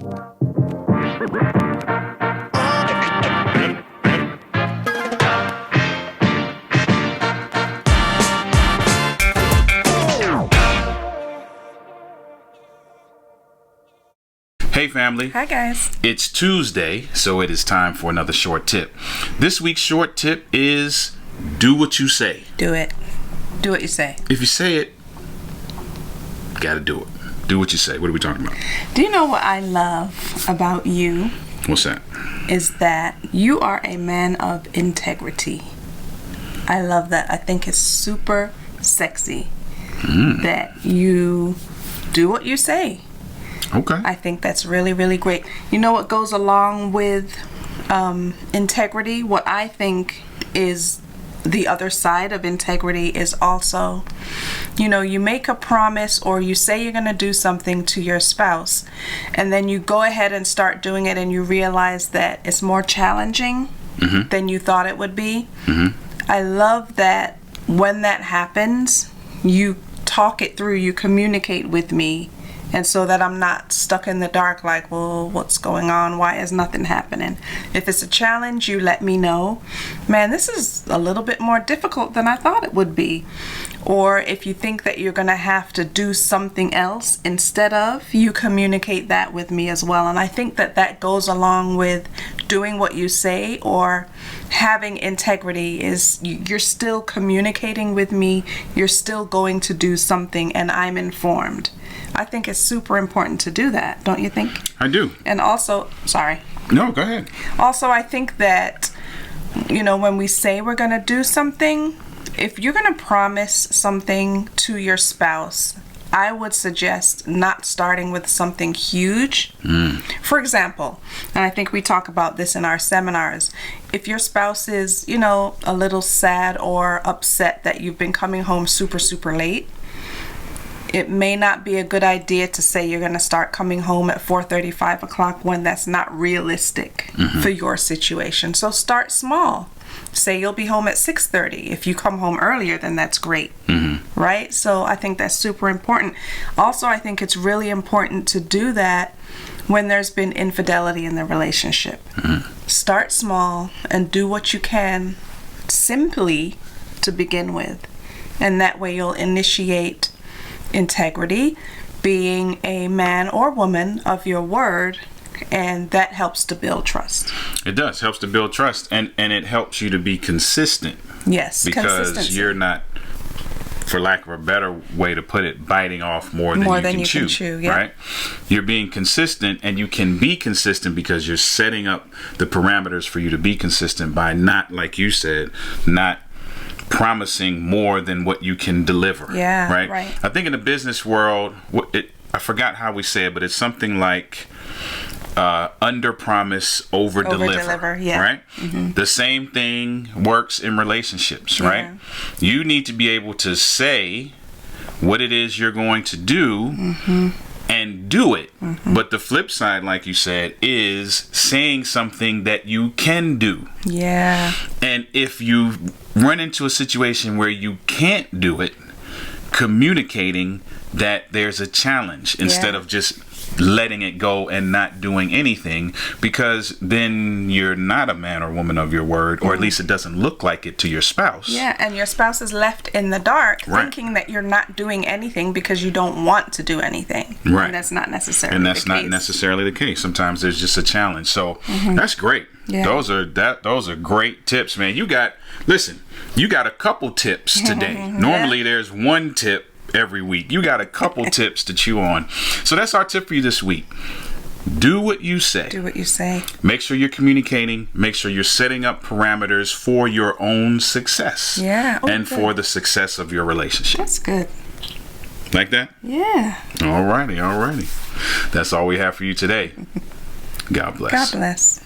Hey family. Hi guys. It's Tuesday, so it is time for another short tip. This week's short tip is do what you say. Do it. Do what you say. If you say it, gotta do it. Do what you say. What are we talking about? Do you know what I love about you? What's that? Is that you are a man of integrity. I love that. I think it's super sexy that you do what you say. Okay. I think that's really, really great. You know what goes along with integrity? What I think is the other side of integrity is also, you make a promise or you say you're going to do something to your spouse, and then you go ahead and start doing it and you realize that it's more challenging than you thought it would be. I love that when that happens, you talk it through, you communicate with me. And so that I'm not stuck in the dark like, well, what's going on? Why is nothing happening? If it's a challenge, you let me know. Man, this is a little bit more difficult than I thought it would be. Or if you think that you're going to have to do something else instead of, you communicate that with me as well. And I think that that goes along with doing what you say, or having integrity is you're still communicating with me. You're still going to do something and I'm informed. I think it's super important to do that, don't you think? I do. And also, sorry. No, go ahead. Also, I think that, when we say we're going to do something, if you're going to promise something to your spouse, I would suggest not starting with something huge. For example, and I think we talk about this in our seminars, if your spouse is, a little sad or upset that you've been coming home super, super late, it may not be a good idea to say you're going to start coming home at 4:30, 5 o'clock when that's not realistic for your situation. So start small. Say you'll be home at 6:30. If you come home earlier, then that's great. Right? So I think that's super important. Also, I think it's really important to do that when there's been infidelity in the relationship. Start small and do what you can simply to begin with. And that way you'll initiate integrity, being a man or woman of your word, and that helps to build trust. It does. Helps to build trust, and it helps you to be consistent. Yes, because you're not, for lack of a better way to put it, biting off more than you can chew. Yeah. Right? You're being consistent, and you can be consistent because you're setting up the parameters for you to be consistent by not, like you said, not promising more than what you can deliver. Yeah, right. Right. I think in the business world, I forgot how we say it, but it's something like under promise, over deliver. Yeah. Right. The same thing works in relationships. Right. You need to be able to say what it is you're going to do and do it. But the flip side, like you said, is saying something that you can do. Yeah. And if you run into a situation where you can't do it, communicating that there's a challenge instead of just letting it go and not doing anything, because then you're not a man or woman of your word, or at least it doesn't look like it to your spouse. Yeah, and your spouse is left in the dark thinking that you're not doing anything because you don't want to do anything. Right. And that's not necessarily the case. Not necessarily the case. Sometimes there's just a challenge. So that's great. Yeah. Those are great tips, man. You got a couple tips today. Normally there's one tip every week. You got a couple tips to chew on. So that's our tip for you this week. Do what you say. Do what you say. Make sure you're communicating. Make sure you're setting up parameters for your own success. Yeah. And for the success of your relationship. That's good. Like that? Yeah. Alrighty. That's all we have for you today. God bless. God bless.